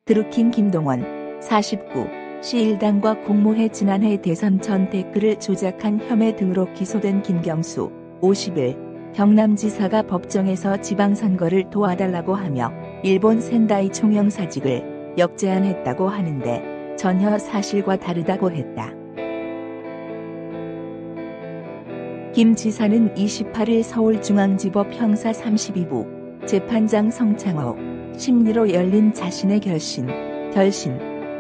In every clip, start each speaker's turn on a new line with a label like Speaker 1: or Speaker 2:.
Speaker 1: 드루킹 김동원 49, 시1당과 공모해 지난해 대선 전 댓글을 조작한 혐의 등으로 기소된 김경수 50일 경남지사가 법정에서 지방선거를 도와달라고 하며 일본 센다이 총영사직을 역제안했다고 하는데 전혀 사실과 다르다고 했다. 김 지사는 28일 서울중앙지법 형사 32부 재판장 성창호 심리로 열린 자신의 결심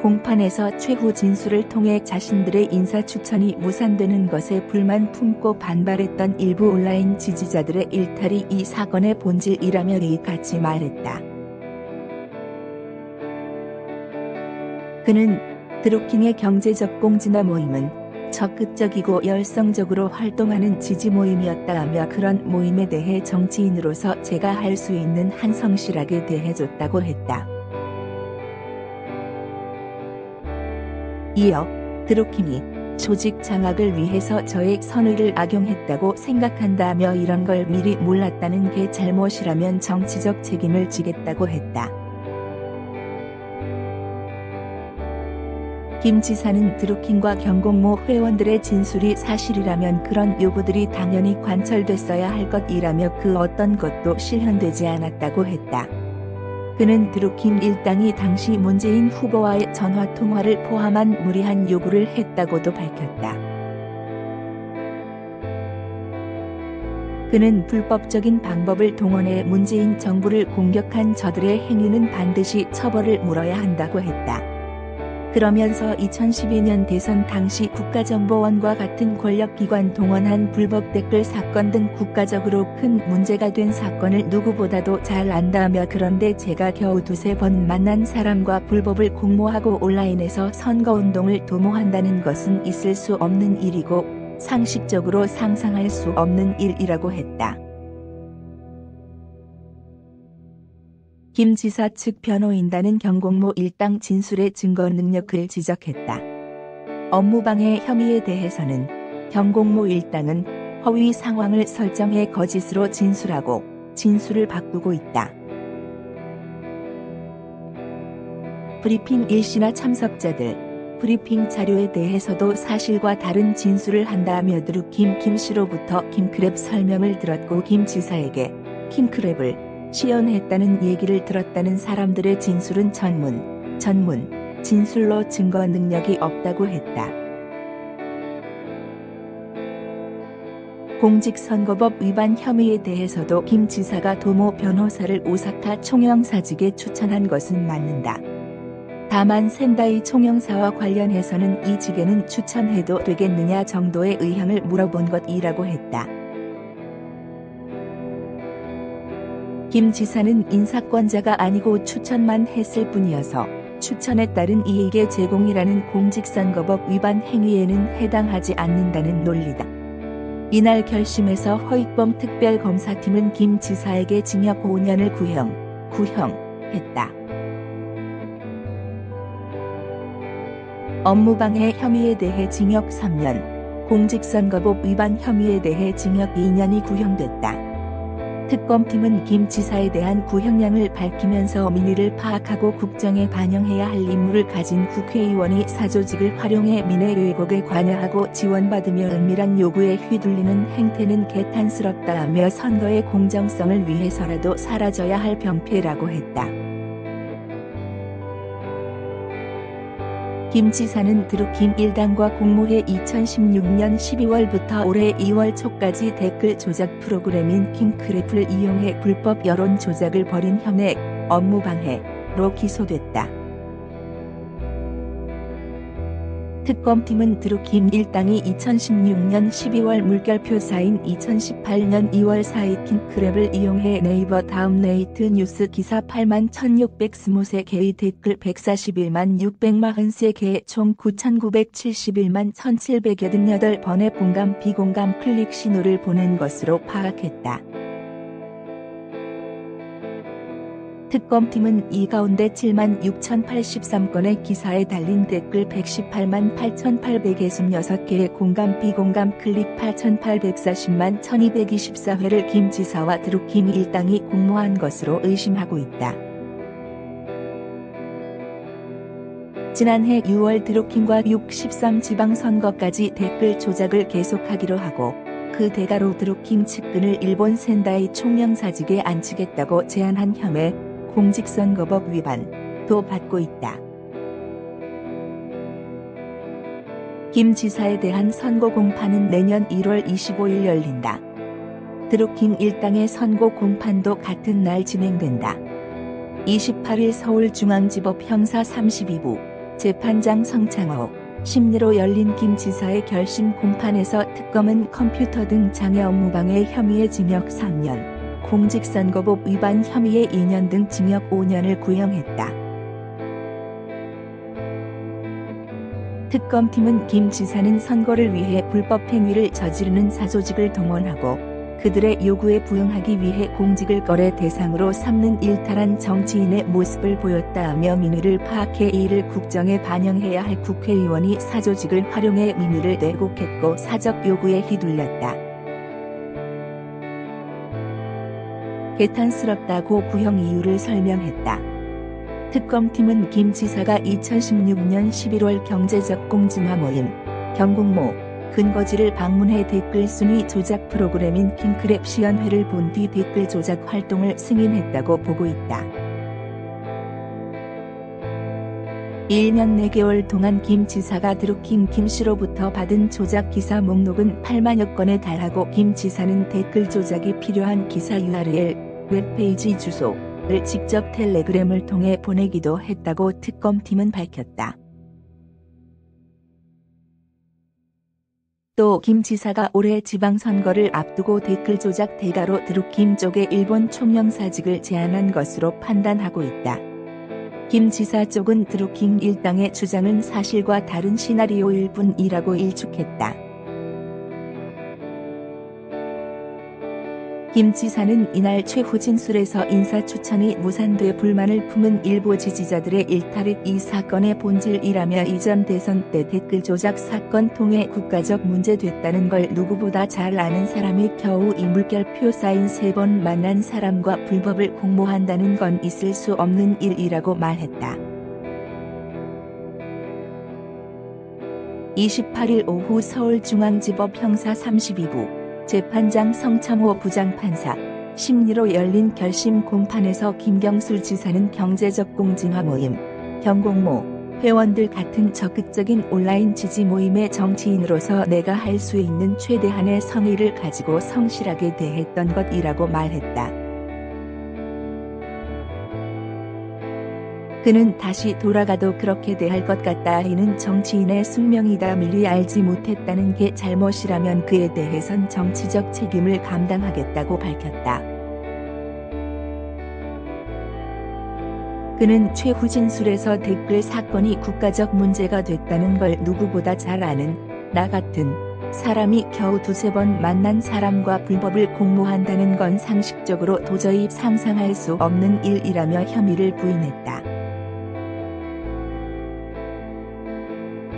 Speaker 1: 공판에서 최후 진술을 통해 자신들의 인사 추천이 무산되는 것에 불만 품고 반발했던 일부 온라인 지지자들의 일탈이 이 사건의 본질이라며 이같이 말했다. 그는 드루킹의 경제적 공진화 모임은 적극적이고 열성적으로 활동하는 지지 모임이었다며 그런 모임에 대해 정치인으로서 제가 할 수 있는 한 성실하게 대해줬다고 했다. 이어 드루킹이 조직 장악을 위해서 저의 선의를 악용했다고 생각한다며 이런 걸 미리 몰랐다는 게 잘못이라면 정치적 책임을 지겠다고 했다. 김 지사는 드루킹과 경공모 회원들의 진술이 사실이라면 그런 요구들이 당연히 관철됐어야 할 것이라며 그 어떤 것도 실현되지 않았다고 했다. 그는 드루킹 일당이 당시 문재인 후보와의 전화통화를 포함한 무리한 요구를 했다고도 밝혔다. 그는 불법적인 방법을 동원해 문재인 정부를 공격한 저들의 행위는 반드시 처벌을 물어야 한다고 했다. 그러면서 2012년 대선 당시 국가정보원과 같은 권력기관 동원한 불법 댓글 사건 등 국가적으로 큰 문제가 된 사건을 누구보다도 잘 안다며 그런데 제가 겨우 두세 번 만난 사람과 불법을 공모하고 온라인에서 선거운동을 도모한다는 것은 있을 수 없는 일이고 상식적으로 상상할 수 없는 일이라고 했다. 김 지사 측 변호인단은 경공모 일당 진술의 증거 능력을 지적했다. 업무방해 혐의에 대해서는 경공모 일당은 허위 상황을 설정해 거짓으로 진술하고 진술을 바꾸고 있다. 브리핑 일시나 참석자들, 브리핑 자료에 대해서도 사실과 다른 진술을 한다며 드루킹 김 씨로부터 킹크랩 설명을 들었고 김 지사에게 킹크랩을 시연했다는 얘기를 들었다는 사람들의 진술은 전문 진술로 증거 능력이 없다고 했다. 공직선거법 위반 혐의에 대해서도 김 지사가 도모 변호사를 오사카 총영사직에 추천한 것은 맞는다. 다만 센다이 총영사와 관련해서는 이 직에는 추천해도 되겠느냐 정도의 의향을 물어본 것이라고 했다. 김 지사는 인사권자가 아니고 추천만 했을 뿐이어서 추천에 따른 이익의 제공이라는 공직선거법 위반 행위에는 해당하지 않는다는 논리다. 이날 결심에서 허익범 특별검사팀은 김 지사에게 징역 5년을 구형했다. 업무방해 혐의에 대해 징역 3년, 공직선거법 위반 혐의에 대해 징역 2년이 구형됐다. 특검팀은 김 지사에 대한 구형량을 밝히면서 민의를 파악하고 국정에 반영해야 할 임무를 가진 국회의원이 사조직을 활용해 민의 왜곡에 관여하고 지원받으며 은밀한 요구에 휘둘리는 행태는 개탄스럽다며 선거의 공정성을 위해서라도 사라져야 할 병폐라고 했다. 김 지사는 드루킹 일당과 공모해 2016년 12월부터 올해 2월 초까지 댓글 조작 프로그램인 킹크랩을 이용해 불법 여론 조작을 벌인 혐의 업무방해로 기소됐다. 특검팀은 드루킹 일당이 2016년 12월 물결표사인 2018년 2월 4일 킹크랩을 이용해 네이버 다음네이트 뉴스 기사 81,623개의 댓글 141만 643개 총 9,971만 1,788번의 공감 비공감 클릭 신호를 보낸 것으로 파악했다. 특검팀은 이 가운데 76,083건의 기사에 달린 댓글 118만 8,866개의 공감 비공감 클릭 8,840만 1,224회를 김 지사와 드루킹 일당이 공모한 것으로 의심하고 있다. 지난해 6월 드루킹과 6.13 지방선거까지 댓글 조작을 계속하기로 하고 그 대가로 드루킹 측근을 일본 센다이 총영사직에 앉히겠다고 제안한 혐의 공직선거법 위반도 받고 있다. 김 지사에 대한 선고 공판은 내년 1월 25일 열린다. 드루킹 일당의 선고 공판도 같은 날 진행된다. 28일 서울중앙지법 형사 32부 재판장 성창호 심리로 열린 김 지사의 결심 공판에서 특검은 컴퓨터 등 장애 업무방해 혐의의 징역 3년, 공직선거법 위반 혐의의 2년 등 징역 5년을 구형했다. 특검팀은 김 지사는 선거를 위해 불법 행위를 저지르는 사조직을 동원하고 그들의 요구에 부응하기 위해 공직을 거래 대상으로 삼는 일탈한 정치인의 모습을 보였다며 민의를 파악해 이를 국정에 반영해야 할 국회의원이 사조직을 활용해 민의를 왜곡했고 사적 요구에 휘둘렸다. 개탄스럽다고 구형 이유를 설명했다. 특검팀은 김 지사가 2016년 11월 경제적 공정화 모임, 경공모, 근거지를 방문해 댓글 순위 조작 프로그램인 킹크랩 시연회를 본 뒤 댓글 조작 활동을 승인했다고 보고 있다. 1년 4개월 동안 김 지사가 드루킹 김 씨로부터 받은 조작 기사 목록은 8만여 건에 달하고 김 지사는 댓글 조작이 필요한 기사 URL, 웹페이지 주소를 직접 텔레그램을 통해 보내기도 했다고 특검팀은 밝혔다. 또 김 지사가 올해 지방선거를 앞두고 댓글 조작 대가로 드루킹 쪽에 일본 총영사직을 제안한 것으로 판단하고 있다. 김 지사 쪽은 드루킹 일당의 주장은 사실과 다른 시나리오일 뿐이라고 일축했다. 김 지사는 이날 최후진술에서 인사추천이 무산돼 불만을 품은 일부 지지자들의 일탈이 이 사건의 본질이라며 이전 대선 때 댓글 조작 사건 통해 국가적 문제됐다는 걸 누구보다 잘 아는 사람이 겨우 이 물결표 사인 3번 만난 사람과 불법을 공모한다는 건 있을 수 없는 일이라고 말했다. 28일 오후 서울중앙지법 형사 32부 재판장 성창호 부장판사 심리로 열린 결심 공판에서 김경수 지사는 경제적 공정화 모임, 경공모, 회원들 같은 적극적인 온라인 지지 모임의 정치인으로서 내가 할 수 있는 최대한의 성의를 가지고 성실하게 대했던 것이라고 말했다. 그는 다시 돌아가도 그렇게 대할 것 같다. 이는 정치인의 숙명이다. 미리 알지 못했다는 게 잘못이라면 그에 대해선 정치적 책임을 감당하겠다고 밝혔다. 그는 최후진술에서 댓글 사건이 국가적 문제가 됐다는 걸 누구보다 잘 아는 나 같은 사람이 겨우 2-3번 만난 사람과 불법을 공모한다는 건 상식적으로 도저히 상상할 수 없는 일이라며 혐의를 부인했다.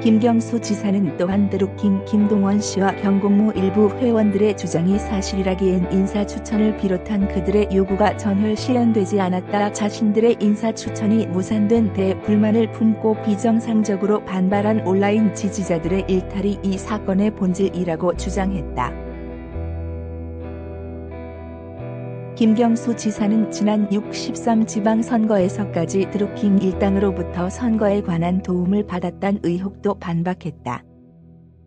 Speaker 1: 김경수 지사는 또한 드루킹 김동원 씨와 경공모 일부 회원들의 주장이 사실이라기엔 인사추천을 비롯한 그들의 요구가 전혀 실현되지 않았다. 자신들의 인사추천이 무산된 데 불만을 품고 비정상적으로 반발한 온라인 지지자들의 일탈이 이 사건의 본질이라고 주장했다. 김경수 지사는 지난 6.13 지방선거에서까지 드루킹 일당으로부터 선거에 관한 도움을 받았다는 의혹도 반박했다.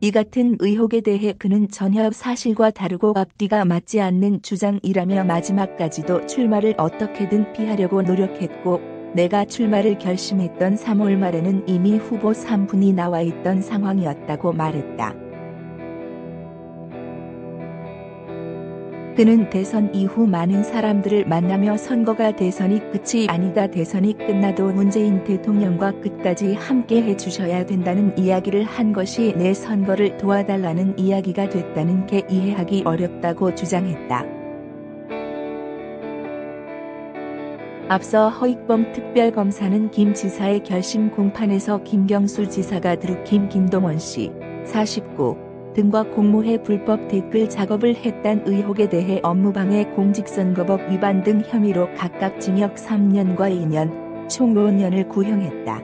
Speaker 1: 이 같은 의혹에 대해 그는 전혀 사실과 다르고 앞뒤가 맞지 않는 주장이라며 마지막까지도 출마를 어떻게든 피하려고 노력했고 내가 출마를 결심했던 3월 말에는 이미 후보 3분이 나와 있던 상황이었다고 말했다. 그는 대선 이후 많은 사람들을 만나며 선거가 대선이 끝이 아니다. 대선이 끝나도 문재인 대통령과 끝까지 함께 해주셔야 된다는 이야기를 한 것이 내 선거를 도와달라는 이야기가 됐다는 게 이해하기 어렵다고 주장했다. 앞서 허익범 특별검사는 김 지사의 결심 공판에서 김경수 지사가 드루킴 김동원 씨, 49 등과 공모해 불법 댓글 작업을 했다는 의혹에 대해 업무방해 공직선거법 위반 등 혐의로 각각 징역 3년과 2년, 총 5년을 구형했다.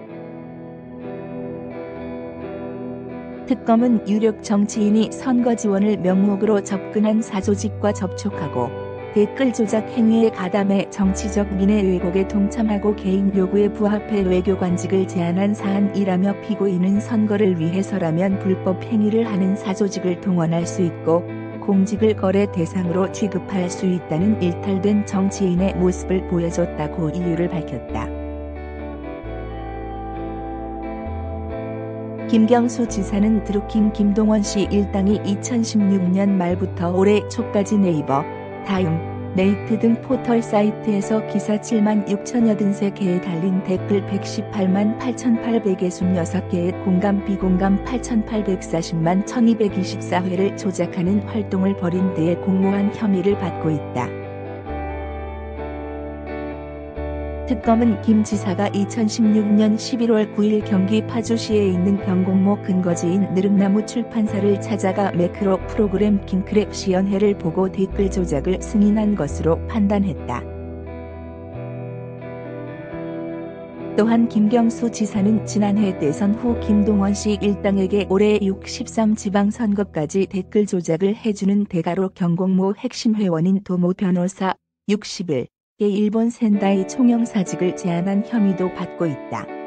Speaker 1: 특검은 유력 정치인이 선거 지원을 명목으로 접근한 사조직과 접촉하고 댓글 조작 행위에 가담해 정치적 민의 왜곡에 동참하고 개인 요구에 부합해 외교관직을 제한한 사안이라며 피고인은 선거를 위해서라면 불법 행위를 하는 사조직을 동원할 수 있고 공직을 거래 대상으로 취급할 수 있다는 일탈된 정치인의 모습을 보여줬다고 이유를 밝혔다. 김경수 지사는 드루킴 김동원 씨 일당이 2016년 말부터 올해 초까지 네이버, 다음, 네이트 등 포털 사이트에서 기사 7만 6,083개에 달린 댓글 118만 8,866개에 공감 비공감 8,840만 1,224회를 조작하는 활동을 벌인 데에 공모한 혐의를 받고 있다. 특검은 김 지사가 2016년 11월 9일 경기 파주시에 있는 경공모 근거지인 느릅나무 출판사를 찾아가 매크로 프로그램 킹크랩 연회를 보고 댓글 조작을 승인한 것으로 판단했다. 또한 김경수 지사는 지난해 대선 후 김동원 씨 일당에게 올해 63 지방선거까지 댓글 조작을 해주는 대가로 경공모 핵심 회원인 도모 변호사 60일 일본 센다이 총영사직을 제안한 혐의도 받고 있다.